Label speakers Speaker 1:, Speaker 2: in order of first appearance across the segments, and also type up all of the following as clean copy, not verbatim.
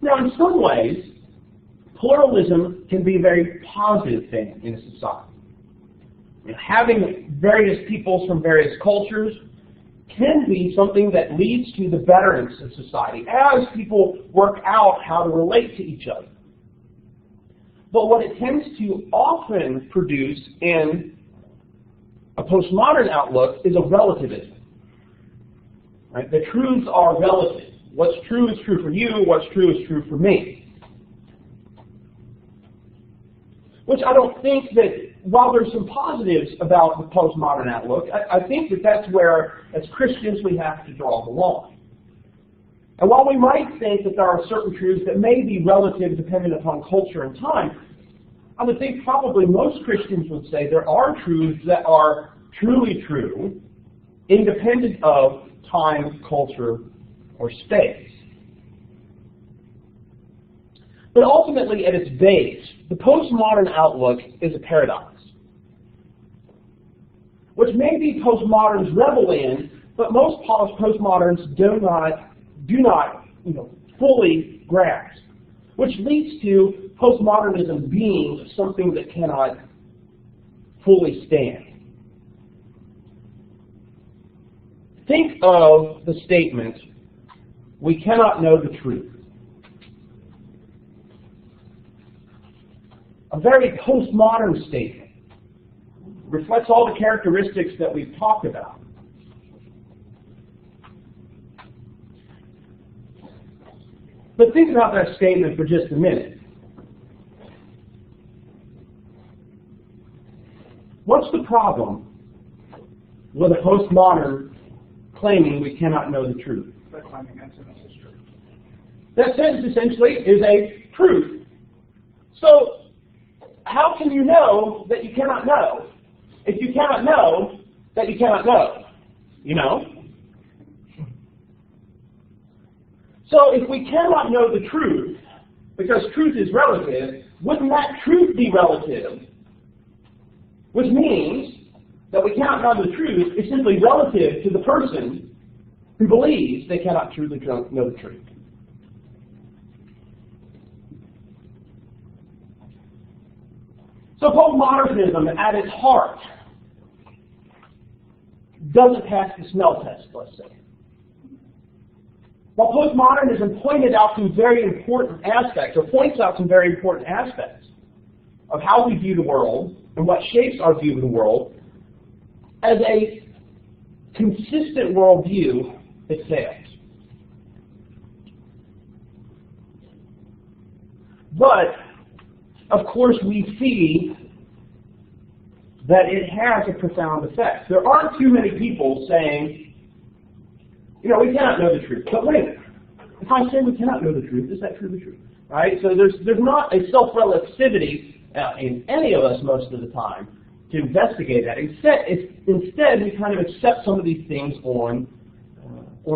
Speaker 1: Now, in some ways, pluralism can be a very positive thing in a society. Having various peoples from various cultures can be something that leads to the betterance of society as people work out how to relate to each other. But what it tends to often produce in a postmodern outlook is a relativism. Right? The truths are relative. What's true is true for you, what's true is true for me. Which I don't think that, while there's some positives about the postmodern outlook, I think that that's where, as Christians, we have to draw the line. And while we might think that there are certain truths that may be relative dependent upon culture and time, I would think probably most Christians would say there are truths that are truly true, independent of time, culture, or space. But ultimately, at its base, the postmodern outlook is a paradox, which maybe postmoderns revel in, but most postmoderns do not fully grasp, which leads to postmodernism being something that cannot fully stand. Think of the statement, "We cannot know the truth." A very postmodern statement. Reflects all the characteristics that we've talked about. But think about that statement for just a minute. What's the problem with a postmodern claiming we cannot know the truth? That sentence essentially is a truth. So, how can you know that you cannot know? If you cannot know that you cannot know, you know? So if we cannot know the truth, because truth is relative, wouldn't that truth be relative? Which means that we cannot know the truth is simply relative to the person who believes they cannot truly know the truth. So postmodernism, at its heart, doesn't pass the smell test, let's say. While postmodernism pointed out some very important aspects, or points out some very important aspects of how we view the world and what shapes our view of the world, as a consistent worldview, it fails. But of course, we see that it has a profound effect. There aren't too many people saying, we cannot know the truth. But wait, if I say we cannot know the truth, is that truly true? Right? So there's not a self-relativity in any of us most of the time to investigate that. Instead, we kind of accept some of these things on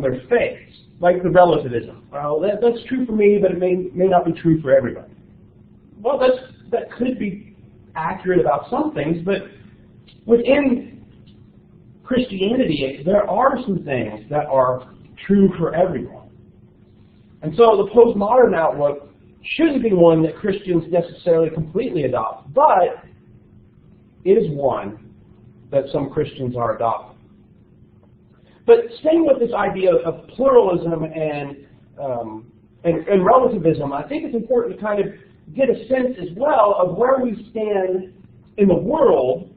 Speaker 1: their face, like the relativism. Well, that's true for me, but it may not be true for everybody. Well, that could be accurate about some things, but within Christianity, there are some things that are true for everyone. And so the postmodern outlook shouldn't be one that Christians necessarily completely adopt, but it is one that some Christians are adopting. But staying with this idea of pluralism and relativism, I think it's important to kind of get a sense as well of where we stand in the world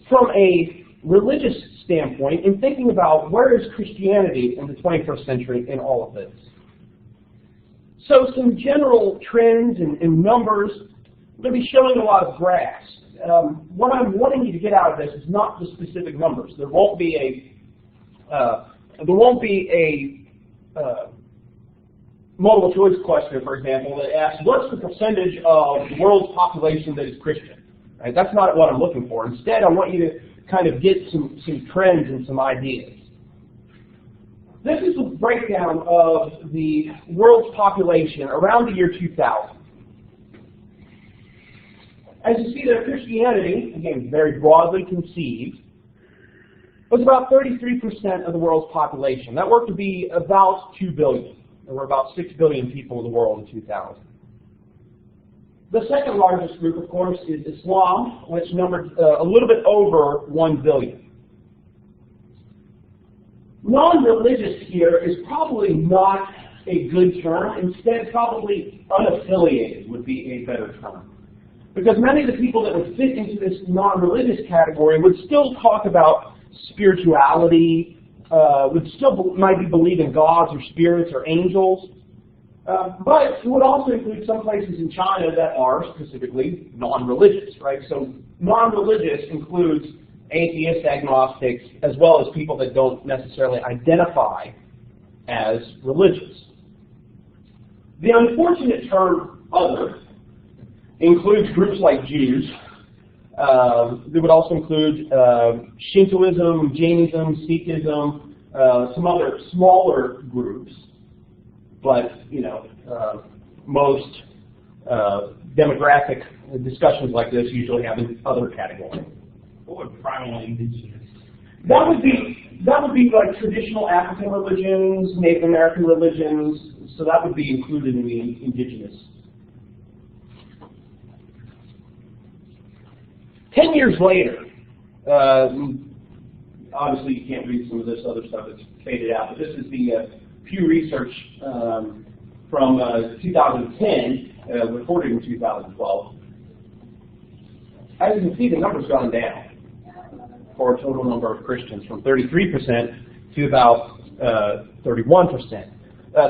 Speaker 1: from a religious standpoint in thinking about where is Christianity in the 21st century in all of this. So some general trends and numbers. I'm going to be showing a lot of graphs. What I'm wanting you to get out of this is not the specific numbers. There won't be a multiple choice question, for example, that asks, what's the percentage of the world's population that is Christian? Right? That's not what I'm looking for. Instead, I want you to kind of get some trends and some ideas. This is a breakdown of the world's population around the year 2000. As you see there, Christianity, again, very broadly conceived, was about 33% of the world's population. That worked to be about 2 billion. There were about 6 billion people in the world in 2000. The second largest group, of course, is Islam, which numbered a little bit over 1 billion. Non-religious here is probably not a good term. Instead, probably unaffiliated would be a better term. Because many of the people that would fit into this non-religious category would still talk about spirituality, might be believe in gods or spirits or angels. But it would also include some places in China that are specifically non-religious, right? So non-religious includes atheists, agnostics, as well as people that don't necessarily identify as religious. The unfortunate term other includes groups like Jews. It would also include Shintoism, Jainism, Sikhism, some other smaller groups. But, most demographic discussions like this usually have an other category.
Speaker 2: What would primarily indigenous?
Speaker 1: That would be like traditional African religions, Native American religions, so that would be included in the indigenous. 10 years later, obviously you can't read some of this other stuff, it's faded out, but this is the Pew Research from 2010, reported in 2012. As you can see, the number's gone down for a total number of Christians from 33% to about 31%.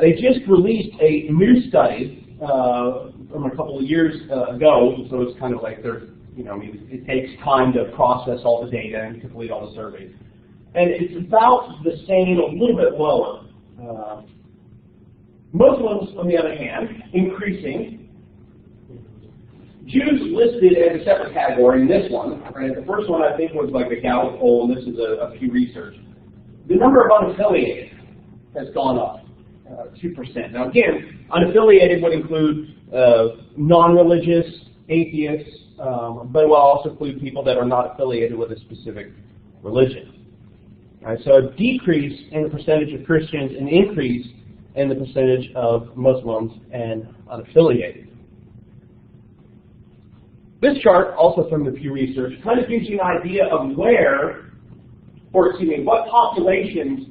Speaker 1: They just released a new study from a couple of years ago, so it's kind of like it takes time to process all the data and complete all the surveys. And it's about the same, a little bit lower. Muslims, on the other hand, increasing. Jews listed as a separate category in this one. Right? The first one I think was like a Gallup poll, and this is a Pew Research. The number of unaffiliated has gone up 2%. Now again, unaffiliated would include non-religious, atheists, but it will also include people that are not affiliated with a specific religion. Right, so a decrease in the percentage of Christians, an increase in the percentage of Muslims and unaffiliated. This chart, also from the Pew Research, kind of gives you an idea of what populations,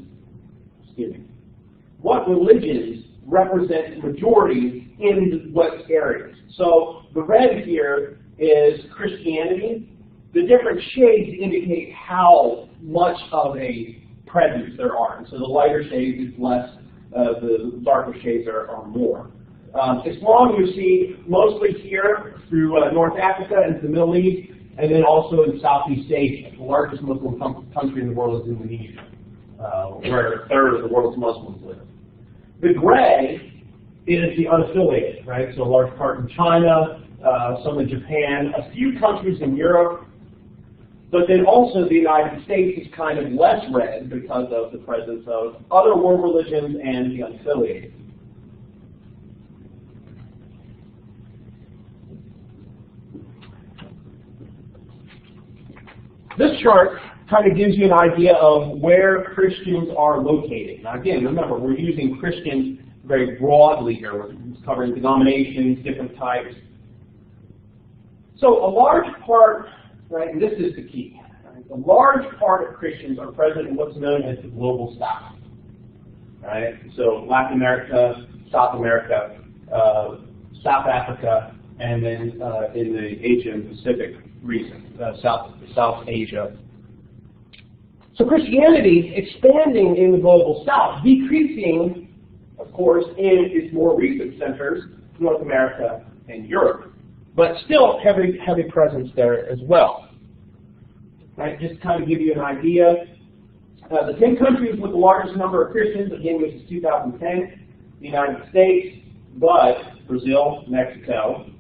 Speaker 1: what religions represent majorities in what areas. So the red here is Christianity. The different shades indicate how much of a presence there are. And so the lighter shades is less, the darker shades are more. Islam you see mostly here through North Africa and the Middle East, and then also in Southeast Asia. The largest Muslim country in the world is Indonesia, where a third of the world's Muslims live. The gray is the unaffiliated, right? So a large part in China, some in Japan, a few countries in Europe, but then also the United States is kind of less red because of the presence of other world religions and the unaffiliated. This chart kind of gives you an idea of where Christians are located. Now again, remember, we're using Christians very broadly here. We're covering denominations, different types. So a large part, right, and this is the key, right, a large part of Christians are present in what's known as the global South. Right? So Latin America, South America, South Africa, and then in the Asian Pacific region, South Asia. So Christianity expanding in the global South, decreasing, of course, in its more recent centers, North America and Europe, but still heavy presence there as well. Right? Just to kind of give you an idea, the 10 countries with the largest number of Christians, again, this is 2010, the United States, but Brazil, Mexico,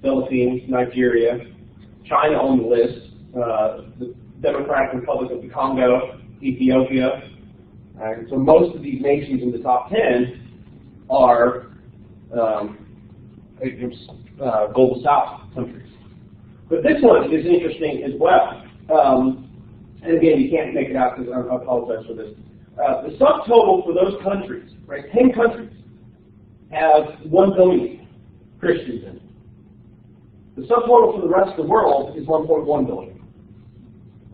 Speaker 1: Philippines, Nigeria, China on the list, the Democratic Republic of the Congo, Ethiopia. So most of these nations in the top 10 are global South countries. But this one is interesting as well. And again, you can't make it out because I apologize for this. The subtotal for those countries, right, 10 countries, have 1 billion Christians in it. The subtotal for the rest of the world is 1.1 billion.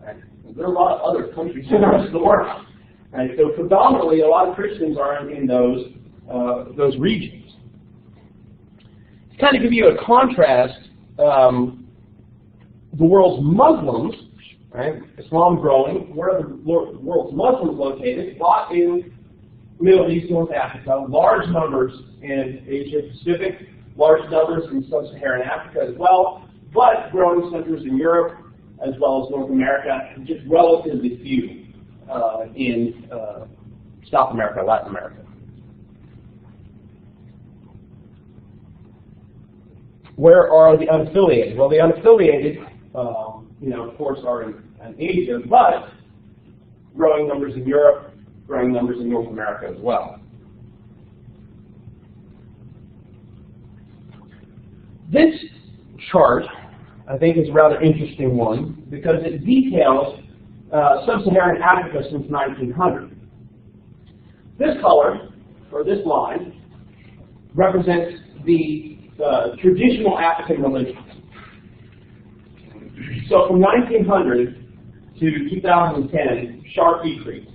Speaker 1: Right? There are a lot of other countries in the rest of the world. Right? So predominantly, a lot of Christians are in those regions. To kind of give you a contrast, the world's Muslims, right? Islam growing, where are the world's Muslims located? A lot in Middle East, North Africa, large numbers in Asia Pacific, large numbers in Sub-Saharan Africa as well, but growing centers in Europe as well as North America, and just relatively few in South America, Latin America. Where are the unaffiliated? Well, the unaffiliated, of course, are in Asia, but growing numbers in Europe, growing numbers in North America as well. This chart, I think, is a rather interesting one because it details Sub-Saharan Africa since 1900. This color, or this line, represents the traditional African religions. So from 1900 to 2010, sharp decrease.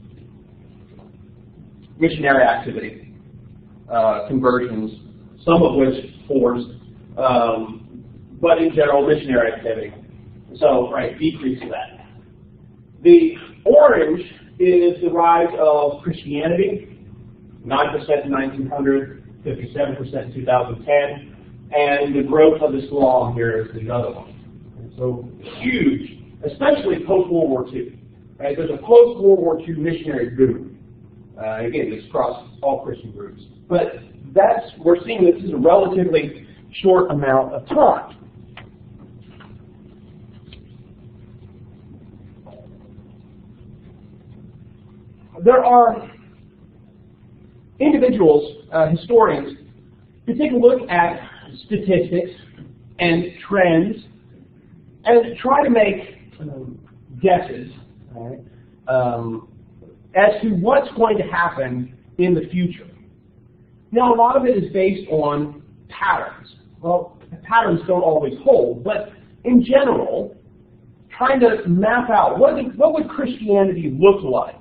Speaker 1: Missionary activity, conversions, some of which forced, but in general, missionary activity. So, decrease of that. The orange is the rise of Christianity, 9% in 1900, 57% in 2010, and the growth of Islam here is the other one. So huge, especially post-World War II. Right? There's a post-World War II missionary boom. Again, it's across all Christian groups. But we're seeing this is a relatively short amount of time. There are individuals, historians, who take a look at statistics and trends and try to make guesses as to what's going to happen in the future. Now, a lot of it is based on patterns. Well, patterns don't always hold, but in general, trying to map out what would Christianity look like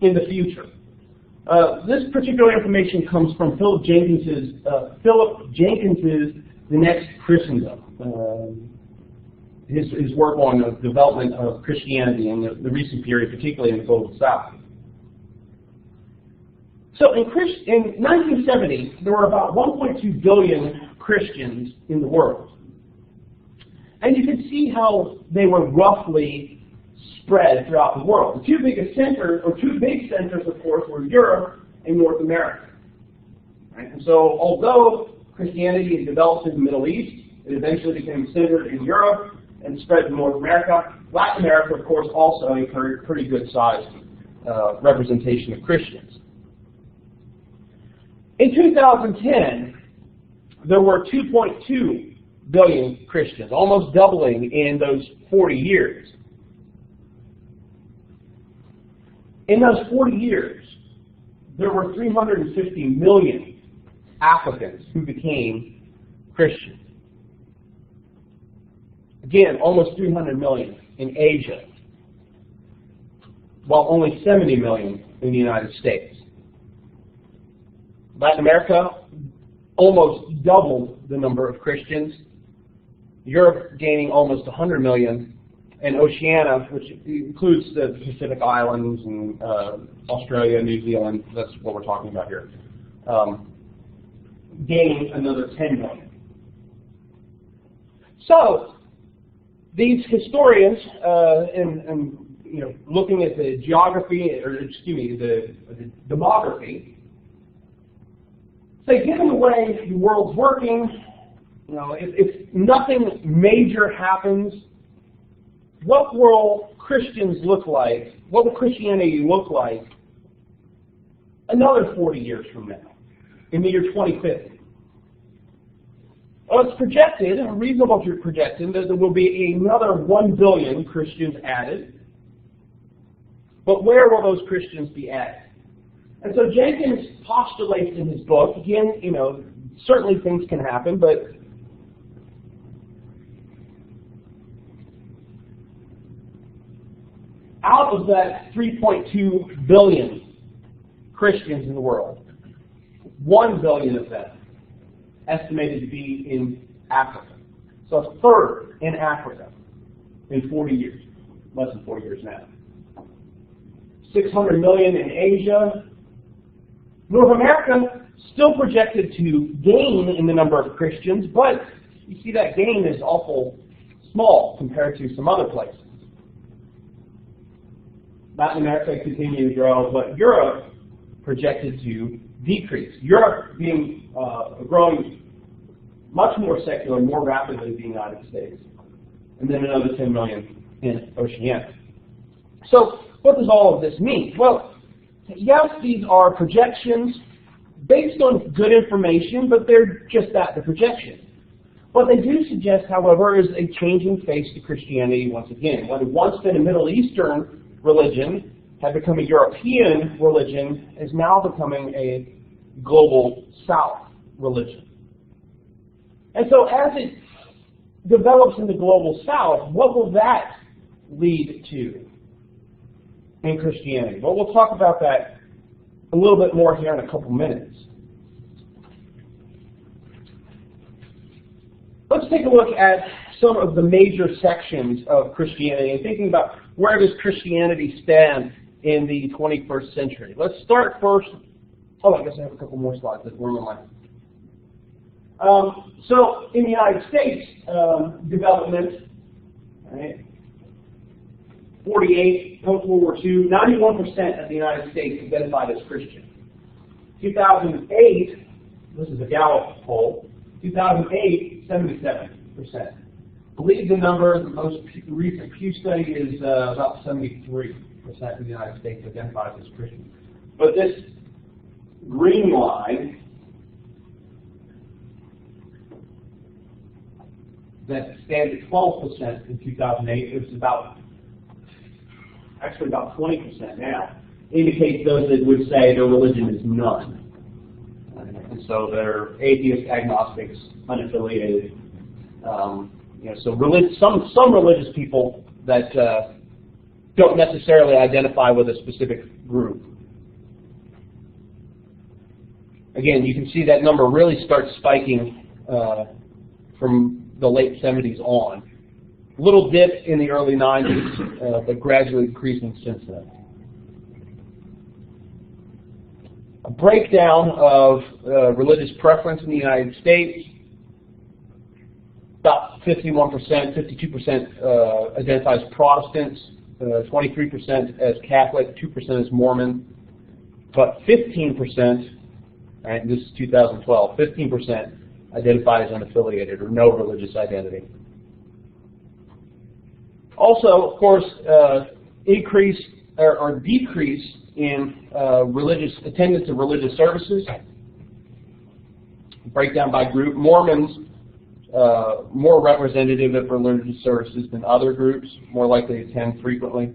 Speaker 1: in the future. This particular information comes from Philip Jenkins's The Next Christendom. His work on the development of Christianity in the recent period, particularly in the Global South. So in 1970, there were about 1.2 billion Christians in the world. And you can see how they were roughly spread throughout the world. The two big centers, of course, were Europe and North America. Right? And so although Christianity had developed in the Middle East, it eventually became centered in Europe and spread to North America. Latin America, of course, also a pretty good-sized representation of Christians. In 2010, there were 2.2 billion Christians, almost doubling in those 40 years. In those 40 years, there were 350 million Africans who became Christians. Again, almost 300 million in Asia, while only 70 million in the United States. Latin America almost doubled the number of Christians. Europe gaining almost 100 million, and Oceania, which includes the Pacific Islands and Australia, New Zealand, that's what we're talking about here, gaining another 10 million. So these historians, looking at the the demography, say, given the way the world's working, if nothing major happens, what will Christians look like? What will Christianity look like another 40 years from now, in the year 2050? Well, it's projected, reasonable to project, that there will be another 1 billion Christians added. But where will those Christians be added? And so Jenkins postulates in his book, again, certainly things can happen, but out of that 3.2 billion Christians in the world, 1 billion of them estimated to be in Africa. So a third in Africa in 40 years, less than 40 years now. 600 million in Asia. North America still projected to gain in the number of Christians, but you see that gain is awful small compared to some other places. Latin America continued to grow, but Europe projected to decrease. Europe being growing much more secular, more rapidly than the United States. And then another 10 million in Oceania. So what does all of this mean? Well, yes, these are projections based on good information, but they're just that, the projection. What they do suggest, however, is a changing face to Christianity once again. What had once been a Middle Eastern religion had become a European religion, is now becoming a global South religion. And so as it develops in the global South, what will that lead to in Christianity? Well, we'll talk about that a little bit more here in a couple minutes. Let's take a look at some of the major sections of Christianity and thinking about where does Christianity stand in the 21st century. Let's start first. Oh, I guess I have a couple more slides. That's where am I? So in the United States, development, right, 48, post-World War II, 91% of the United States identified as Christian. 2008, this is a Gallup poll, 2008, 77%. I believe the number, the most recent Pew study is about 73% of the United States identifies as Christian. But this green line that stands at 12% in 2008, it was about 20% now, indicates those that would say their religion is none. And so they're atheists, agnostics, unaffiliated. So some religious people that don't necessarily identify with a specific group. Again, you can see that number really starts spiking from the late 70s on. Little dip in the early 90s, but gradually increasing since then. A breakdown of religious preference in the United States. About 51%, 52% identifies Protestants, 23% as Catholic, 2% as Mormon, but 15%, right, this is 2012, 15% identify as unaffiliated or no religious identity. Also, of course, increase or decrease in religious attendance of religious services. Breakdown by group. Mormons, more representative of religious services than other groups, more likely to attend frequently.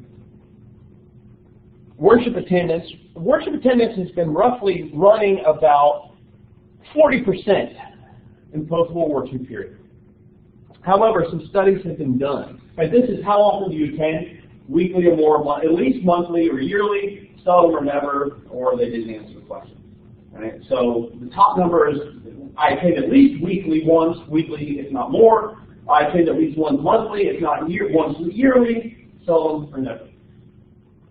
Speaker 1: Worship attendance. Worship attendance has been roughly running about 40% in post-World War II period. However, some studies have been done. Right, this is how often do you attend? Weekly or more, at least monthly or yearly, seldom or never, or they didn't answer the question. Right? So the top number is I attend at least once weekly, if not more. I attend at least once monthly, if not once yearly, seldom or never.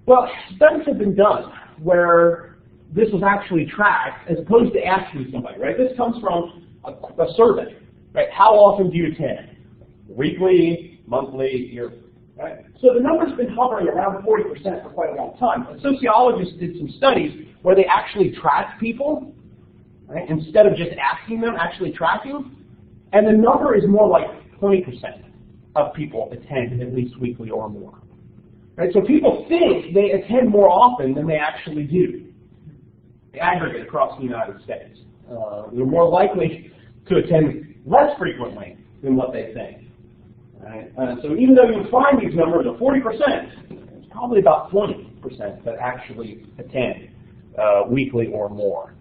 Speaker 1: Well, studies have been done where this was actually tracked as opposed to asking somebody. Right? This comes from a survey. Right? How often do you attend? Weekly, monthly, yearly. Right? So the number's been hovering around 40% for quite a long time. And sociologists did some studies where they actually tracked people, right? Instead of just asking them, actually tracking. And the number is more like 20% of people attend at least weekly or more. Right? So people think they attend more often than they actually do, the aggregate across the United States. They're more likely to attend less frequently than what they think. Right? So even though you find these numbers of 40%, it's probably about 20% that actually attend weekly or more.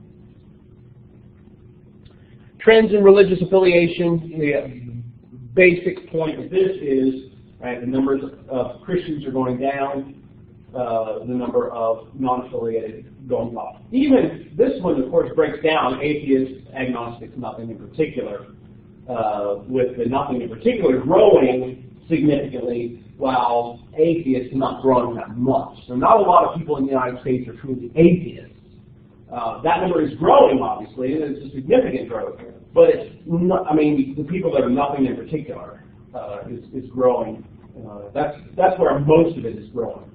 Speaker 1: Trends in religious affiliation. The basic point of this is, right, the numbers of Christians are going down, the number of non-affiliated going up. Even this one, of course, breaks down atheists, agnostics, nothing in particular, with the nothing in particular growing significantly, while atheists not growing that much. So not a lot of people in the United States are truly atheists. That number is growing, obviously, and it's a significant growth. But it's not, I mean, the people that are nothing in particular is growing. That's where most of it is growing.